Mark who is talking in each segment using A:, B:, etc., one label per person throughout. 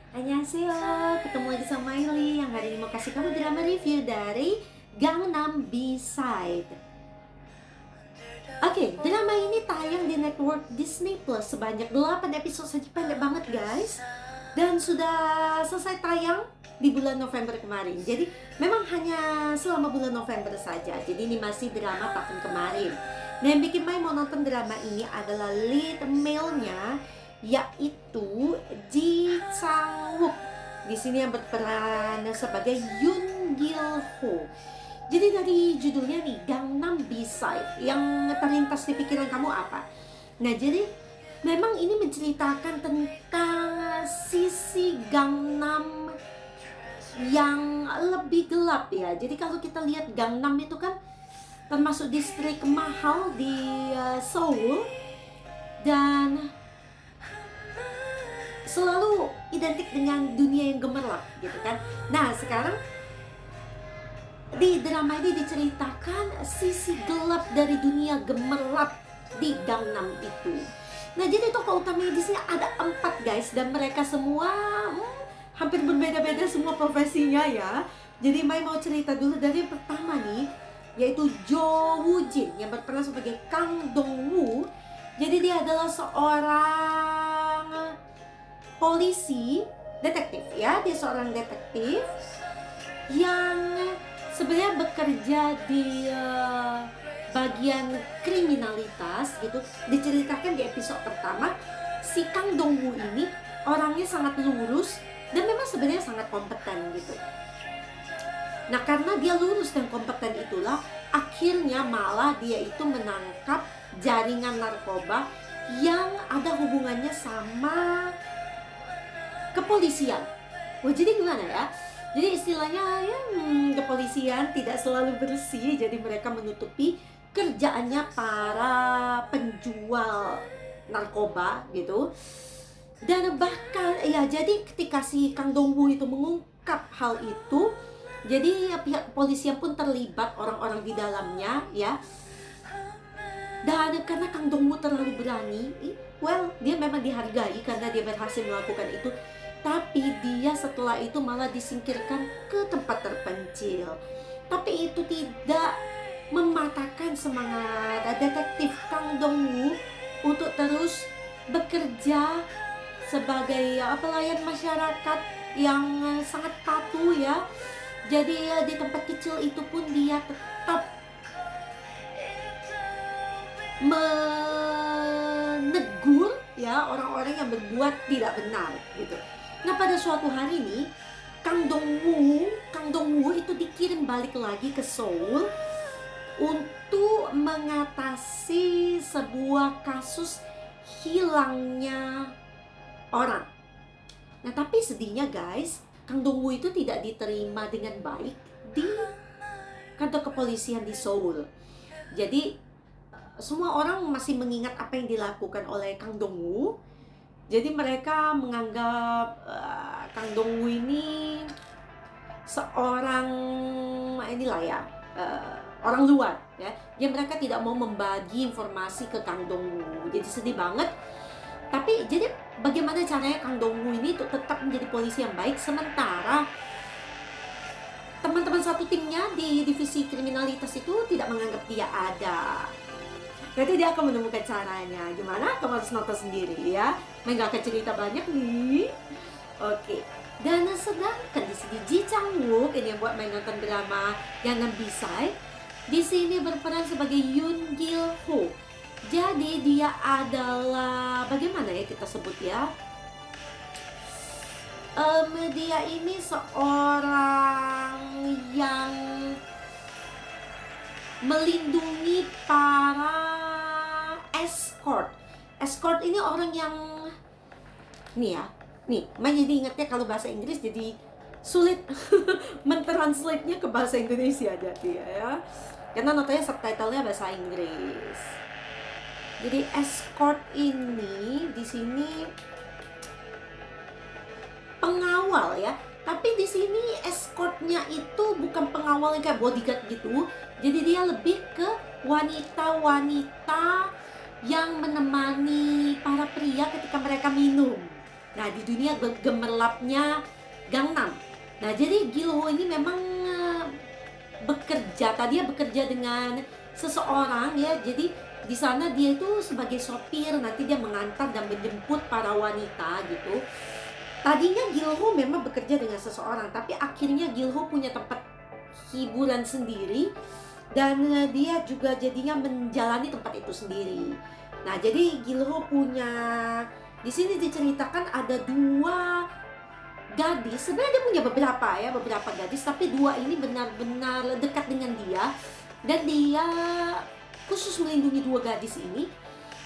A: Annyeonghaseyo, ketemu lagi sama Miley yang hari ini mau kasih kamu drama review dari Gangnam B-Side. Oke, drama ini tayang di network Disney Plus sebanyak 8 episode saja, pendek banget guys. Dan sudah selesai tayang di bulan November kemarin. Jadi memang hanya selama bulan November saja. Jadi ini masih drama tahun kemarin. Nah, yang bikin Mai mau nonton drama ini adalah lead male-nya, yaitu Ji Chang Wook. Di sini yang berperan sebagai Yoon Gil Ho. Jadi dari judulnya nih, Gangnam B-Side, yang terlintas di pikiran kamu apa? Nah, jadi memang ini menceritakan tentang sisi Gangnam yang lebih gelap ya. Jadi kalau kita lihat Gangnam itu kan termasuk distrik mahal di Seoul, dan selalu identik dengan dunia yang gemerlap gitu kan. Nah, sekarang di drama ini diceritakan sisi gelap dari dunia gemerlap di Gangnam itu. Nah, jadi tokoh utamanya di sini ada 4 guys, dan mereka semua hampir berbeda-beda semua profesinya ya. Jadi Mai mau cerita dulu dari yang pertama nih, yaitu Jo Woo Jin yang berperan sebagai Kang Dong Woo. Jadi dia adalah seorang polisi, detektif ya. Dia seorang detektif yang sebenarnya bekerja di bagian kriminalitas gitu. Diceritakan di episode pertama, si Kang Dong Woo ini orangnya sangat lurus dan memang sebenarnya sangat kompeten gitu. Nah, karena dia lurus dan kompeten itulah akhirnya malah dia itu menangkap jaringan narkoba yang ada hubungannya sama kepolisian. Wah, jadi gimana ya? Jadi istilahnya ya, kepolisian tidak selalu bersih, jadi mereka menutupi kerjaannya para penjual narkoba gitu. Dan bahkan ya, jadi ketika si Kang Dong Woo itu mengungkap hal itu, jadi pihak kepolisian pun terlibat, orang-orang di dalamnya ya. Dan karena Kang Dong Woo terlalu berani, well, dia memang dihargai karena dia berhasil melakukan itu. Tapi dia setelah itu malah disingkirkan ke tempat terpencil. Tapi itu tidak mematahkan semangat detektif Kang Dong Woo untuk terus bekerja sebagai pelayan masyarakat yang sangat patuh ya. Jadi di tempat kecil itu pun dia tetap menegur ya orang-orang yang berbuat tidak benar gitu. Nah, pada suatu hari ini Kang Dong Woo itu dikirim balik lagi ke Seoul untuk mengatasi sebuah kasus hilangnya orang. Nah, tapi sedihnya guys, Kang Dong Woo itu tidak diterima dengan baik di kantor kepolisian di Seoul. Jadi semua orang masih mengingat apa yang dilakukan oleh Kang Dong Woo. Jadi mereka menganggap Kang Dong Woo ini seorang inilah ya, orang luar ya. Jadi mereka tidak mau membagi informasi ke Kang Dong Woo. Jadi sedih banget. Tapi jadi bagaimana caranya Kang Dong Woo ini untuk tetap menjadi polisi yang baik, sementara teman-teman satu timnya di divisi kriminalitas itu tidak menganggap dia ada. Nanti dia akan menemukan caranya. Gimana? Kamu harus nonton sendiri ya. Main gak akan cerita banyak nih. Oke. Dan sedangkan di sini Ji Chang Wook ini yang buat main nonton drama Gangnam B-Side, di sini berperan sebagai Yoon Gil Ho. Jadi dia adalah, bagaimana ya kita sebut ya, dia ini seorang yang melindungi para escort. Escort ini orang yang, nih ya, nih, jadi ingatnya kalau bahasa Inggris jadi sulit mentranslate-nya ke bahasa Indonesia jadi ya. Karena notanya subtitle-nya bahasa Inggris. Jadi escort ini di sini pengawal ya. Tapi di sini escortnya itu bukan pengawal yang kayak bodyguard gitu. Jadi dia lebih ke wanita-wanita yang menemani para pria ketika mereka minum. Nah, di dunia gemerlapnya Gangnam. Nah, jadi Gilho ini memang tadinya bekerja dengan seseorang ya. Jadi di sana dia itu sebagai sopir, nanti dia mengantar dan menjemput para wanita gitu. Tadinya Gilho memang bekerja dengan seseorang, tapi akhirnya Gilho punya tempat hiburan sendiri dan dia juga jadinya menjalani tempat itu sendiri. Nah, jadi Gilho punya, di sini diceritakan ada 2 gadis. Sebenarnya dia punya beberapa gadis, tapi 2 ini benar-benar dekat dengan dia dan dia khusus melindungi 2 gadis ini.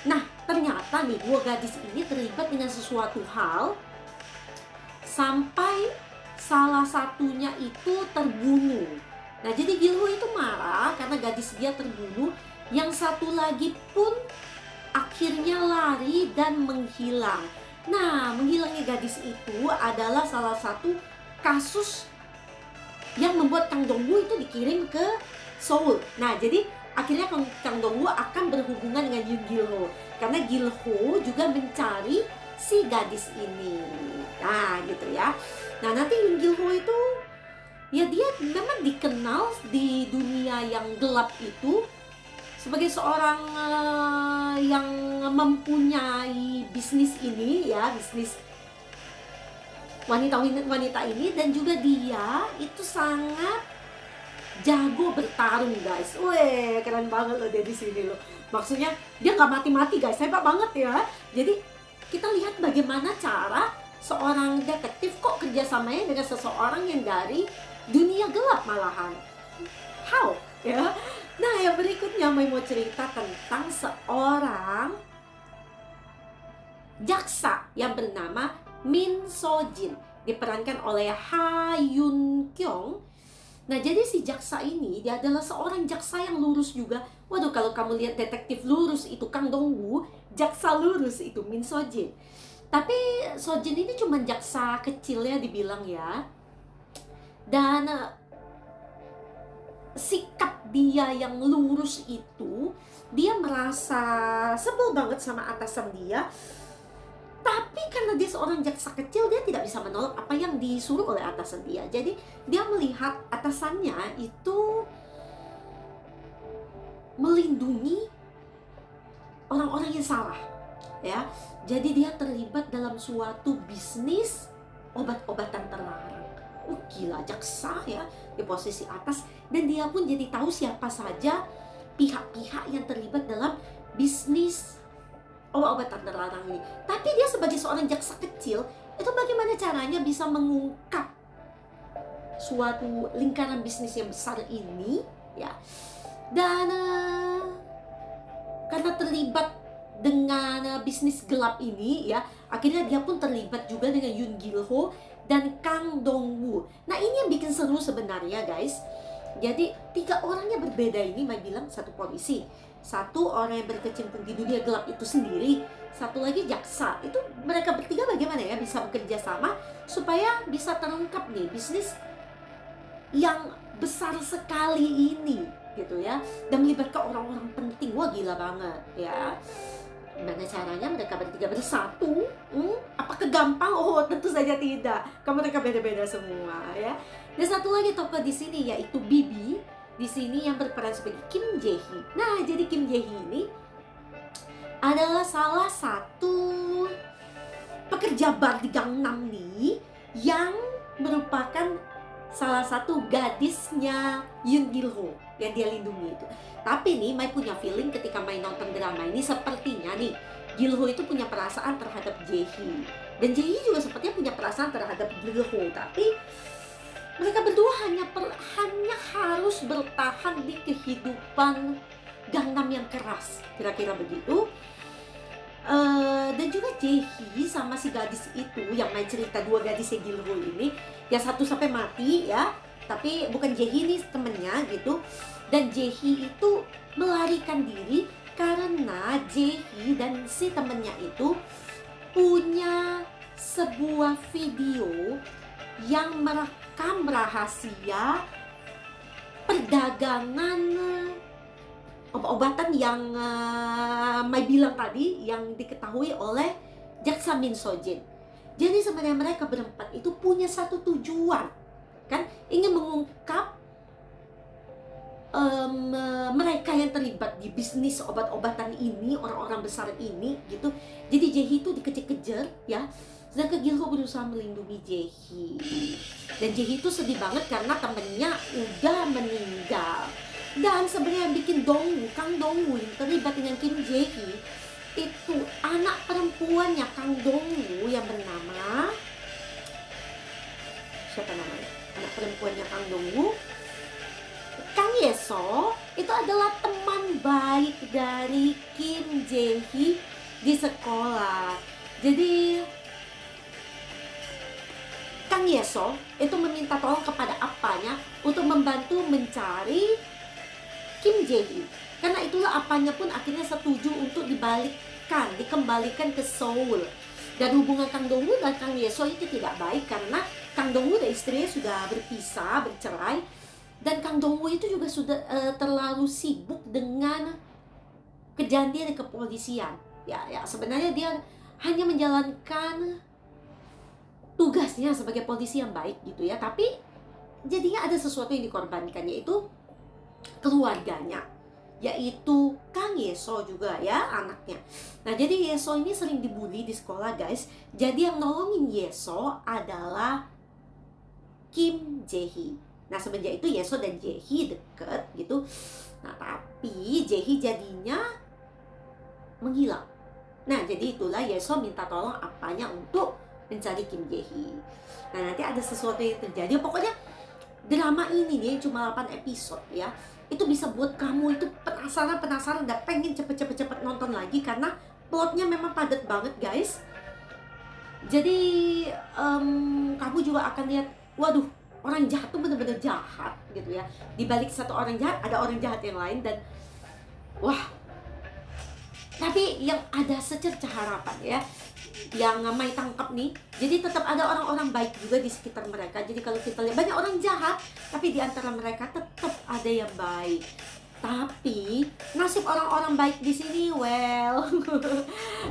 A: Nah, ternyata nih 2 gadis ini terlibat dengan sesuatu hal sampai salah satunya itu terbunuh. Nah, jadi Gilho itu marah karena gadis dia terbunuh. Yang satu lagi pun akhirnya lari dan menghilang. Nah, menghilangnya gadis itu adalah salah satu kasus yang membuat Kang Dong-woo itu dikirim ke Seoul. Nah, jadi akhirnya Kang Dong-woo akan berhubungan dengan Yoon Gil-ho karena Gil-ho juga mencari si gadis ini. Nah, gitu ya. Nah, nanti Yoon Gil-ho itu ya dia memang dikenal di dunia yang gelap itu sebagai seorang yang mempunyai bisnis ini ya, bisnis wanita-wanita ini, dan juga dia itu sangat jago bertarung, guys. Weh, keren banget loh dia di sini loh. Maksudnya dia nggak mati-mati, guys, hebat banget ya. Jadi kita lihat bagaimana cara seorang detektif kok kerjasamanya dengan seseorang yang dari dunia gelap malahan. How? Ya. Nah, yang berikutnya Mai mau cerita tentang seorang jaksa yang bernama Min So-jin, diperankan oleh Ha Yun Kyung. Nah, jadi si jaksa ini dia adalah seorang jaksa yang lurus juga. Waduh, kalau kamu lihat detektif lurus itu Kang Dong-woo, jaksa lurus itu Min So-jin. Tapi So-jin ini cuma jaksa kecil ya dibilang ya. Dan sikap dia yang lurus itu, dia merasa sebel banget sama atasan dia. Tapi karena dia seorang jaksa kecil, dia tidak bisa menolak apa yang disuruh oleh atasan dia. Jadi dia melihat atasannya itu melindungi orang-orang yang salah ya. Jadi dia terlibat dalam suatu bisnis obat-obatan terlarang. Gila, jaksa ya di posisi atas, dan dia pun jadi tahu siapa saja pihak-pihak yang terlibat dalam bisnis obat-obatan terlarang ini. Tapi dia sebagai seorang jaksa kecil, itu bagaimana caranya bisa mengungkap suatu lingkaran bisnis yang besar ini ya. Dan karena terlibat dengan bisnis gelap ini ya, akhirnya dia pun terlibat juga dengan Yoon Gil-ho dan Kang Dong-woo. Nah, ini yang bikin seru sebenarnya, guys. Jadi 3 orangnya berbeda ini, Mai bilang, satu polisi, satu orang yang berkecimpung di dunia gelap itu sendiri, satu lagi jaksa. Itu mereka bertiga bagaimana ya bisa bekerja sama supaya bisa terungkap nih bisnis yang besar sekali ini gitu ya, dan melibatkan orang-orang penting. Wah, gila banget ya. Gimana caranya mereka bertiga bersatu? Apakah gampang? Oh, tentu saja tidak. Mereka beda-beda semua ya. Dan satu lagi tokoh di sini yaitu Bibi di sini yang berperan sebagai Kim Jae-hee. Nah, jadi Kim Jae-hee ini adalah salah satu pekerja bar di Gangnam nih yang merupakan salah satu gadisnya Yoon Gil-ho yang dia lindungi itu. Tapi nih, Mai punya feeling ketika Mai nonton drama ini, sepertinya nih Gil-ho itu punya perasaan terhadap Jae-hee, dan Jae-hee juga sepertinya punya perasaan terhadap Gil-ho. Tapi mereka berdua hanya harus bertahan di kehidupan Gangnam yang keras, kira-kira begitu. Dan juga Jae-hee sama si gadis itu yang Mai cerita, 2 gadisnya Gil-ho ini, yang satu sampai mati ya, tapi bukan Jae-hee nih temennya gitu. Dan Jae-hee itu melarikan diri karena Jae-hee dan si temennya itu punya sebuah video yang merekam rahasia perdagangan obat-obatan yang Mai bilang tadi, yang diketahui oleh jaksa Min So-jin. Jadi sebenarnya mereka berempat itu punya satu tujuan, kan? Ingin mengungkap mereka yang terlibat di bisnis obat-obatan ini, orang-orang besar ini gitu. Jadi Jae-hee itu dikejar-kejar ya. Sedangkan Gil-ho berusaha melindungi Jae-hee. Dan Jae-hee itu sedih banget karena temennya udah meninggal. Dan sebenarnya yang bikin Kang Dong-woo yang terlibat dengan Kim Jae-hee itu anak perempuannya Kang Dong-woo yang bernama, siapa namanya? Anak perempuannya Kang Dong-woo, Kang Ye-so, itu adalah teman baik dari Kim Jae-hee di sekolah. Jadi Kang Ye-so itu meminta tolong kepada apanya untuk membantu mencari Kim Jae-hee. Karena itulah apanya pun akhirnya setuju untuk dikembalikan ke Seoul. Dan hubungan Kang Dong-woo dan Kang Ye-so itu tidak baik karena Kang Dong-woo dan istrinya sudah berpisah, bercerai. Dan Kang Dong-woo itu juga sudah terlalu sibuk dengan kerjaan dia di kepolisian. Ya, sebenarnya dia hanya menjalankan tugasnya sebagai polisi yang baik gitu ya. Tapi jadinya ada sesuatu yang dikorbankan, yaitu keluarganya, yaitu Kang Ye-so juga ya, anaknya. Nah, jadi Ye-so ini sering dibully di sekolah, guys. Jadi yang nolongin Ye-so adalah Kim Jae-hee. Nah, semenjak itu Ye-so dan Jae-hee deket gitu. Nah, tapi Jae-hee jadinya menghilang. Nah, jadi itulah Ye-so minta tolong apanya untuk mencari Kim Jae-hee. Nah, nanti ada sesuatu yang terjadi. Pokoknya drama ini nih cuma 8 episode ya. Itu bisa buat kamu itu penasaran dan pengen cepet nonton lagi karena plotnya memang padat banget, guys. Jadi kamu juga akan lihat, waduh, orang jahat tuh bener-bener jahat gitu ya. Di balik satu orang jahat ada orang jahat yang lain dan wah. Tapi yang ada secercah harapan ya, yang Mai tangkap nih, jadi tetap ada orang-orang baik juga di sekitar mereka. Jadi kalau kita lihat banyak orang jahat, tapi di antara mereka tetap ada yang baik. Tapi nasib orang-orang baik di sini, well,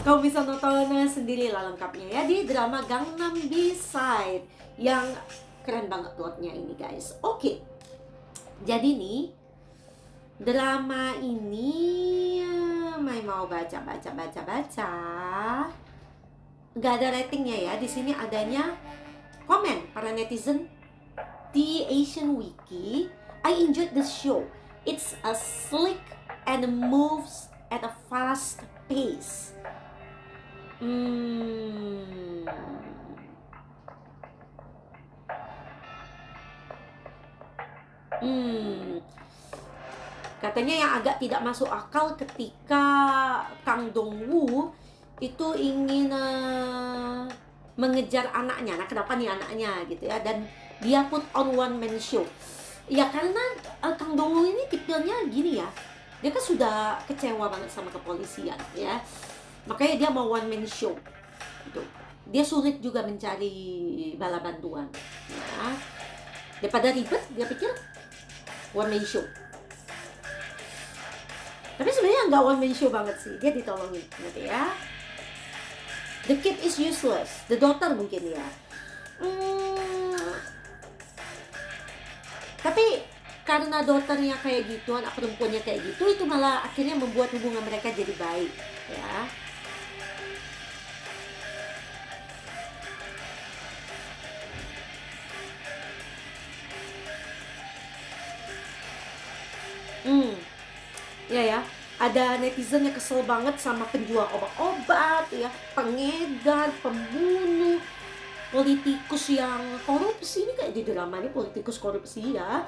A: kamu bisa nonton sendiri lah lengkapnya ya di drama Gangnam B-Side yang keren banget plotnya ini, guys. Oke, jadi nih drama ini Mai mau baca. Nggak ada ratingnya ya. Di sini adanya komen para netizen di Asian Wiki. I enjoyed the show. It's a slick and moves at a fast pace. Katanya yang agak tidak masuk akal ketika Kang Dong-woo itu ingin mengejar anaknya. Nah, kenapa nih anaknya gitu ya? Dan dia put on one man show. Ya karena Kang Dong-woo ini tipenya gini ya. Dia kan sudah kecewa banget sama kepolisian ya. Makanya dia mau one man show. Gitu. Dia sulit juga mencari bala bantuan. Ya. Daripada ribet, dia pikir one man show. Tapi sebenarnya nggak one man show banget sih. Dia ditolongin gitu ya. The kid is useless. The daughter mungkin ya. Tapi karena daughternya kayak gitu, anak perempuannya kayak gitu, itu malah akhirnya membuat hubungan mereka jadi baik ya. Ya, ada netizen yang kesel banget sama penjual obat-obat ya, pengedar, pembunuh, politikus yang korupsi. Ini kayak di drama ini politikus korupsi ya,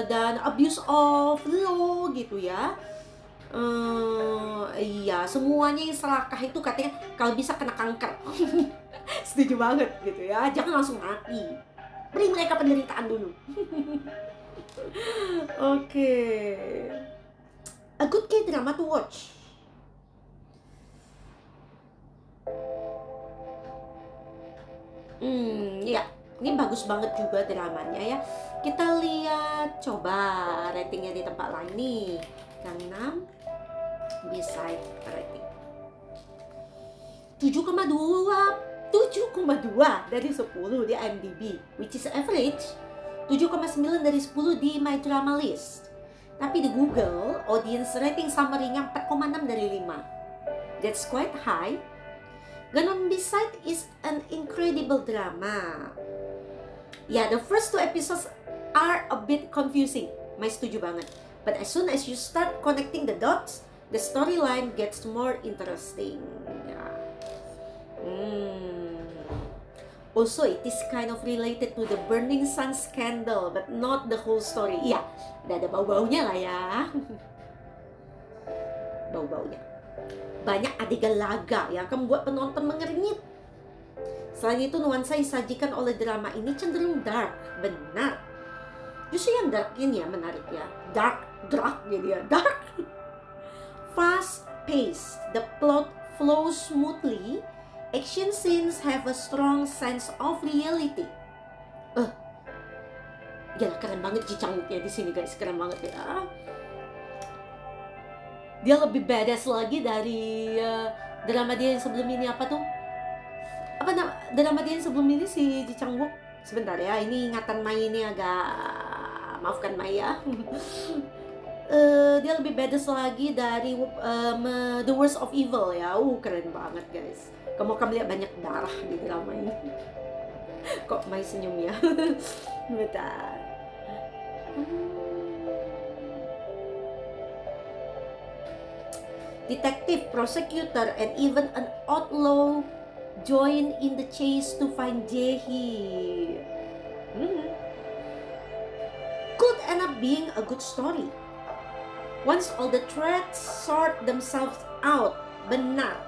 A: dan abuse of law gitu ya. Iya, semuanya yang serakah itu katanya kalau bisa kena kanker. Setuju banget gitu ya, jangan langsung mati, beri mereka penderitaan dulu. Oke. A good K-drama to watch. Ya, ini bagus banget juga dramanya ya. Kita lihat coba ratingnya di tempat lain nih. Gangnam B-Side rating 7,2 7,2 dari 10 di IMDb, which is average. 7,9 dari 10 di My Drama List. Tapi di Google, audience rating summary-nya 4,6 dari 5. That's quite high. Gangnam Beside is an incredible drama. Yeah, the first 2 episodes are a bit confusing. May setuju banget. But as soon as you start connecting the dots, the storyline gets more interesting. Yeah. Also, it is kind of related to the Burning Sun scandal, but not the whole story. Iya, ada bau-baunya lah ya. Bau-baunya. Banyak adegan laga yang akan membuat penonton mengernyit. Selain itu, nuansa yang disajikan oleh drama ini cenderung dark. Benar. Justru yang dark ini ya menarik ya. Dark jadi ya. Dark. Fast-paced. The plot flows smoothly. Action scenes have a strong sense of reality. Gila, keren banget Ji Chang-wooknya di sini guys, keren banget ya. Dia lebih badass lagi dari drama dia yang sebelum ini, apa tuh? Apa nama drama dia yang sebelum ini si Ji Chang-wook? Sebentar ya, ini ingatan Mai ini agak, maafkan Mai ya. Dia lebih badass lagi dari The Worst of Evil ya. Keren banget guys. Kamu akan lihat banyak darah di drama ini. Kok Mai senyum ya? Bentar. Detective, prosecutor, and even an outlaw join in the chase to find Jae-hee. Could end up being a good story once all the threads sort themselves out. Benar.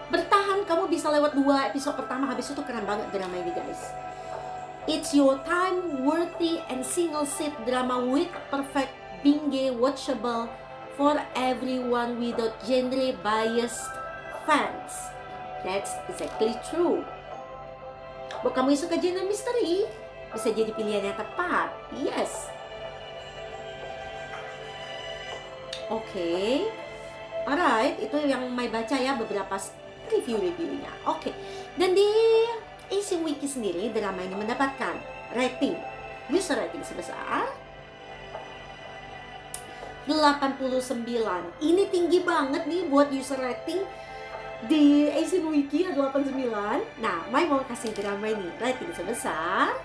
A: Bertahan, kamu bisa lewat 2 episode pertama, habis itu keren banget drama ini guys. It's your time worthy and single seat drama with perfect binge watchable for everyone without genre biased fans. That's exactly true. Buat kamu yang suka genre misteri, bisa jadi pilihan yang tepat. Yes. Oke. Alright, itu yang Mai baca ya, beberapa review-reviewnya. Oke. Dan di Asian Wiki sendiri, drama ini mendapatkan rating, user rating sebesar 89. Ini tinggi banget nih buat user rating di Asian Wiki, 89. Nah, Mai mau kasih drama ini rating sebesar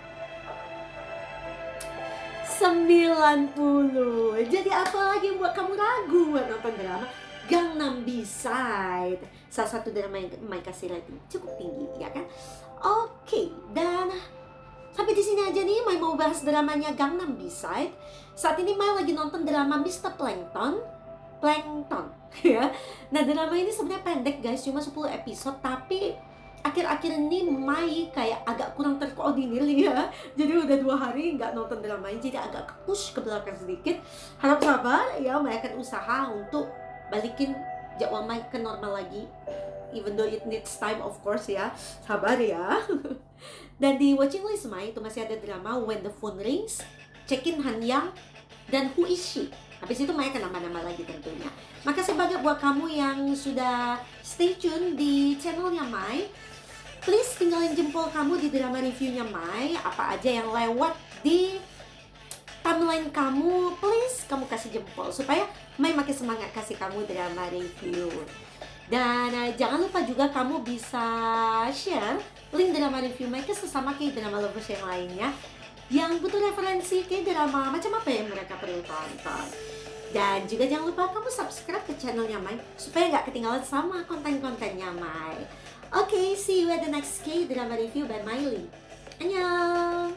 A: 90. Jadi apa lagi yang buat kamu ragu buat nonton drama Gangnam Beside? Salah satu drama yang Mai kasih rating cukup tinggi, ya kan? Oke, dan sampai di sini aja nih Mai mau bahas dramanya Gangnam Beside. Saat ini Mai lagi nonton drama Mr. Plankton, ya. Nah, drama ini sebenarnya pendek guys, cuma 10 episode, tapi akhir-akhir ini Mai kayak agak kurang terkoordinir ya. Jadi udah 2 hari nggak nonton drama ini, jadi agak push ke belakang sedikit. Harap sabar ya, Mai akan usaha untuk balikin jadwal Mai ke normal lagi. Even though it needs time of course ya. Sabar ya. Dan di watching list Mai itu masih ada drama When the Phone Rings, Check in Han Yang, dan Who Is She. Habis itu Mai akan nambah-nambah lagi tentunya. Makasih banget buat kamu yang sudah stay tune di channelnya Mai. Please tinggalin jempol kamu di drama reviewnya Mai. Apa aja yang lewat di timeline kamu, please kamu kasih jempol supaya Mai makin semangat kasih kamu drama review. Dan jangan lupa juga kamu bisa share link drama review Mai ke sesama K-drama lovers yang lainnya yang butuh referensi K-drama macam apa yang mereka perlu tonton. Dan juga jangan lupa kamu subscribe ke channelnya Mai supaya nggak ketinggalan sama konten-kontennya Mai. Okay, see you at the next K-drama review by Miley. Annyeong!